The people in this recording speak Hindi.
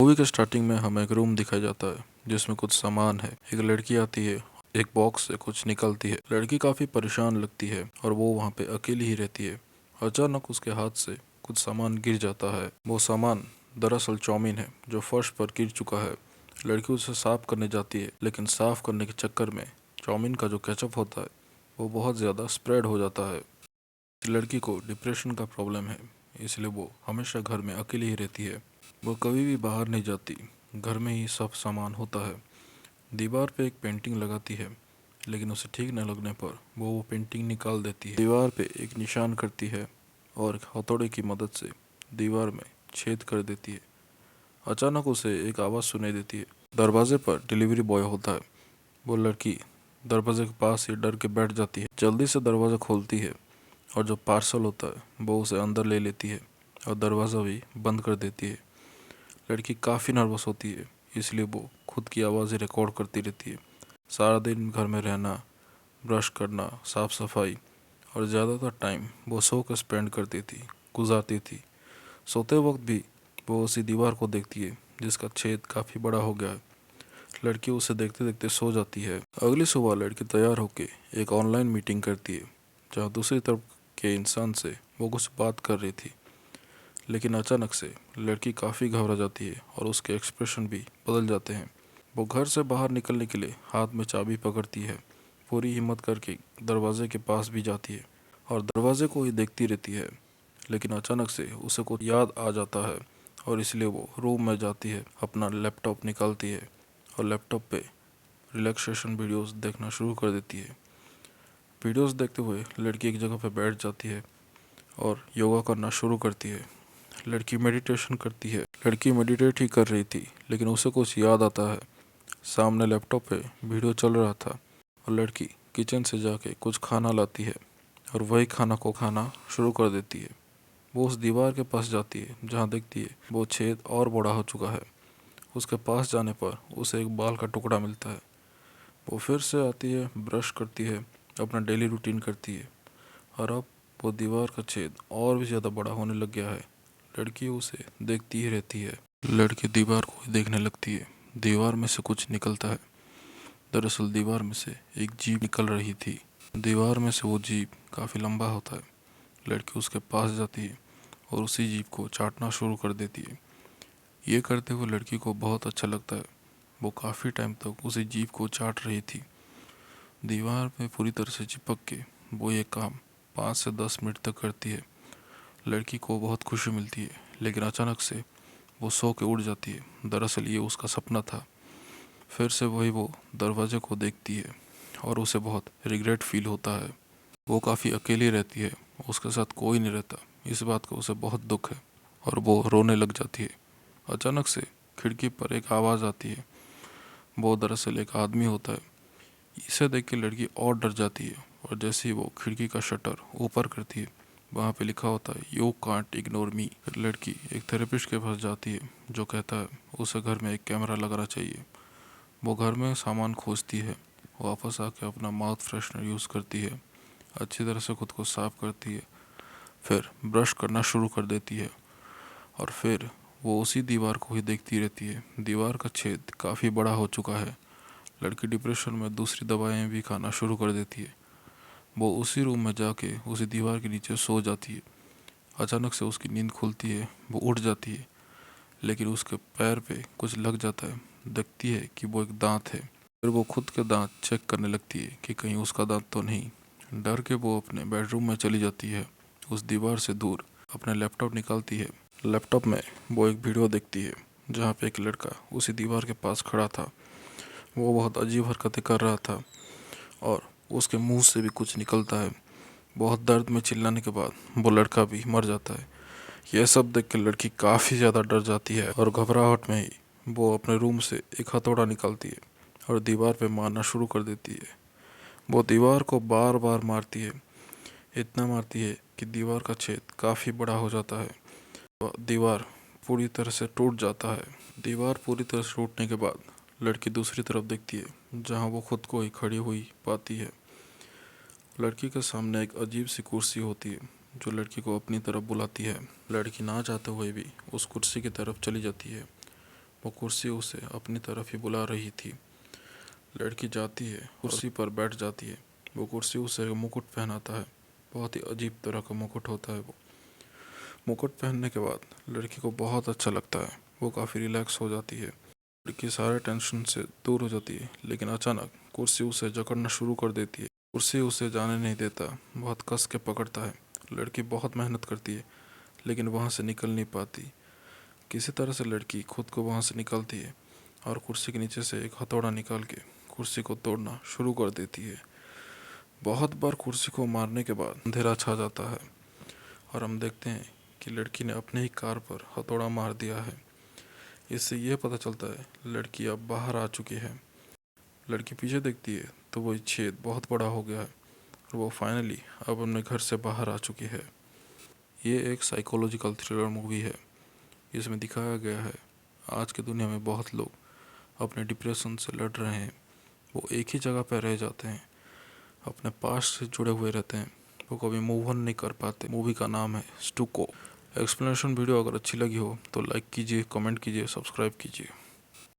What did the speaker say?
मूवी के स्टार्टिंग में हमें एक रूम दिखाया जाता है जिसमें कुछ सामान है। एक लड़की आती है, एक बॉक्स से कुछ निकलती है। लड़की काफी परेशान लगती है और वो वहाँ पे अकेली ही रहती है। अचानक उसके हाथ से कुछ सामान गिर जाता है। वो सामान दरअसल चाउमीन है जो फर्श पर गिर चुका है। लड़की उसे साफ करने जाती है, लेकिन साफ करने के चक्कर में चाउमीन का जो केचप होता है वो बहुत ज़्यादा स्प्रेड हो जाता है। लड़की को डिप्रेशन का प्रॉब्लम है, इसलिए वो हमेशा घर में अकेली ही रहती है। वो कभी भी बाहर नहीं जाती, घर में ही सब सामान होता है। दीवार पे एक पेंटिंग लगाती है, लेकिन उसे ठीक न लगने पर वो पेंटिंग निकाल देती है। दीवार पे एक निशान करती है और एक हथौड़े की मदद से दीवार में छेद कर देती है। अचानक उसे एक आवाज़ सुनाई देती है। दरवाजे पर डिलीवरी बॉय होता है। वो लड़की दरवाजे के पास ही डर के बैठ जाती है। जल्दी से दरवाज़ा खोलती है और जो पार्सल होता है वो उसे अंदर ले लेती है और दरवाज़ा भी बंद कर देती है। लड़की काफ़ी नर्वस होती है, इसलिए वो खुद की आवाज़ें रिकॉर्ड करती रहती है। सारा दिन घर में रहना, ब्रश करना, साफ सफाई और ज़्यादातर टाइम वो सो कर स्पेंड करती थी, गुजारती थी। सोते वक्त भी वो उसी दीवार को देखती है जिसका छेद काफ़ी बड़ा हो गया है। लड़की उसे देखते देखते सो जाती है। अगली सुबह लड़की तैयार होकर एक ऑनलाइन मीटिंग करती है, जहाँ दूसरी तरफ के इंसान से वो कुछ बात कर रही थी। लेकिन अचानक से लड़की काफ़ी घबरा जाती है और उसके एक्सप्रेशन भी बदल जाते हैं। वो घर से बाहर निकलने के लिए हाथ में चाबी पकड़ती है, पूरी हिम्मत करके दरवाजे के पास भी जाती है और दरवाजे को ही देखती रहती है। लेकिन अचानक से उसे कुछ याद आ जाता है और इसलिए वो रूम में जाती है, अपना लैपटॉप निकालती है और लैपटॉप पे रिलैक्सेशन वीडियोस देखना शुरू कर देती है। वीडियोस देखते हुए लड़की एक जगह पर बैठ जाती है और योगा करना शुरू करती है। लड़की मेडिटेशन करती है। लड़की मेडिटेट ही कर रही थी, लेकिन उसे कुछ याद आता है। सामने लैपटॉप पे वीडियो चल रहा था और लड़की किचन से जाके कुछ खाना लाती है और वही खाना को खाना शुरू कर देती है। वो उस दीवार के पास जाती है जहाँ देखती है वो छेद और बड़ा हो चुका है। उसके पास जाने पर उसे एक बाल का टुकड़ा मिलता है। वो फिर से आती है, ब्रश करती है, अपना डेली रूटीन करती है और अब वो दीवार का छेद और भी ज़्यादा बड़ा होने लग गया है। लड़की उसे देखती ही रहती है। लड़की दीवार को ही देखने लगती है। दीवार में से कुछ निकलता है। दरअसल दीवार में से एक जीभ निकल रही थी। दीवार में से वो जीभ काफ़ी लंबा होता है। लड़की उसके पास जाती है और उसी जीभ को चाटना शुरू कर देती है। ये करते हुए लड़की को बहुत अच्छा लगता है। वो काफ़ी टाइम तक उसी जीभ को चाट रही थी। दीवार में पूरी तरह से चिपक के वो ये काम 5 से 10 मिनट तक करती है। लड़की को बहुत खुशी मिलती है, लेकिन अचानक से वो सो के उड़ जाती है। दरअसल ये उसका सपना था। फिर से वही वो दरवाजे को देखती है और उसे बहुत रिग्रेट फील होता है। वो काफ़ी अकेली रहती है, उसके साथ कोई नहीं रहता। इस बात का उसे बहुत दुख है और वो रोने लग जाती है। अचानक से खिड़की पर एक आवाज़ आती है। वो दरअसल एक आदमी होता है। इसे देख के लड़की और डर जाती है और जैसे ही वो खिड़की का शटर ऊपर करती है, वहाँ पे लिखा होता है यू कांट इग्नोर मी। लड़की एक थेरेपिस्ट के पास जाती है जो कहता है उसे घर में एक कैमरा लगाना चाहिए। वो घर में सामान खोजती है, वापस आके अपना माउथ फ्रेशनर यूज़ करती है, अच्छी तरह से खुद को साफ करती है, फिर ब्रश करना शुरू कर देती है और फिर वो उसी दीवार को ही देखती रहती है। दीवार का छेद काफ़ी बड़ा हो चुका है। लड़की डिप्रेशन में दूसरी दवाएं भी खाना शुरू कर देती है। वो उसी रूम में जाके उसी दीवार के नीचे सो जाती है। अचानक से उसकी नींद खुलती है, वो उठ जाती है, लेकिन उसके पैर पे कुछ लग जाता है। देखती है कि वो एक दांत है। फिर वो खुद के दांत चेक करने लगती है कि कहीं उसका दांत तो नहीं। डर के वो अपने बेडरूम में चली जाती है। उस दीवार से दूर अपना लैपटॉप निकालती है। लैपटॉप में वो एक वीडियो देखती है जहाँ पे एक लड़का उसी दीवार के पास खड़ा था। वो बहुत अजीब हरकतें कर रहा था और उसके मुंह से भी कुछ निकलता है। बहुत दर्द में चिल्लाने के बाद वो लड़का भी मर जाता है। यह सब देख के लड़की काफ़ी ज़्यादा डर जाती है और घबराहट में ही वो अपने रूम से एक हथौड़ा निकालती है और दीवार पे मारना शुरू कर देती है। वो दीवार को बार बार मारती है, इतना मारती है कि दीवार का छेद काफ़ी बड़ा हो जाता है। तो दीवार पूरी तरह से टूट जाता है। दीवार पूरी तरह से टूटने के बाद लड़की दूसरी तरफ देखती है जहाँ वो खुद को ही खड़ी हुई पाती है। लड़की के सामने एक अजीब सी कुर्सी होती है जो लड़की को अपनी तरफ बुलाती है। लड़की ना चाहते हुए भी उस कुर्सी की तरफ चली जाती है। वो कुर्सी उसे अपनी तरफ ही बुला रही थी। लड़की जाती है, कुर्सी पर बैठ जाती है। वो कुर्सी उसे एक मुकुट पहनाता है। बहुत ही अजीब तरह का मुकुट होता है वो। मुकुट पहनने के बाद लड़की को बहुत अच्छा लगता है। वो काफ़ी रिलैक्स हो जाती है। लड़की सारे टेंशन से दूर हो जाती है, लेकिन अचानक कुर्सी उसे जकड़ना शुरू कर देती है। कुर्सी उसे जाने नहीं देता, बहुत कस के पकड़ता है। लड़की बहुत मेहनत करती है, लेकिन वहाँ से निकल नहीं पाती। किसी तरह से लड़की खुद को वहाँ से निकालती है और कुर्सी के नीचे से एक हथौड़ा निकाल के कुर्सी को तोड़ना शुरू कर देती है। बहुत बार कुर्सी को मारने के बाद अंधेरा छा जाता है और हम देखते हैं कि लड़की ने अपने ही कार पर हथौड़ा मार दिया है। इससे यह पता चलता है लड़की अब बाहर आ चुकी है। लड़की पीछे देखती है तो वो छेद बहुत बड़ा हो गया है और वो फाइनली अब अपने घर से बाहर आ चुकी है। ये एक साइकोलॉजिकल थ्रिलर मूवी है। इसमें दिखाया गया है आज की दुनिया में बहुत लोग अपने डिप्रेशन से लड़ रहे हैं। वो एक ही जगह पर रह जाते हैं, अपने पास्ट से जुड़े हुए रहते हैं। वो कभी मूव ऑन नहीं कर पाते। मूवी का नाम है स्टूको। एक्सप्लेनेशन वीडियो अगर अच्छी लगी हो तो लाइक कीजिए, कमेंट कीजिए, सब्सक्राइब कीजिए।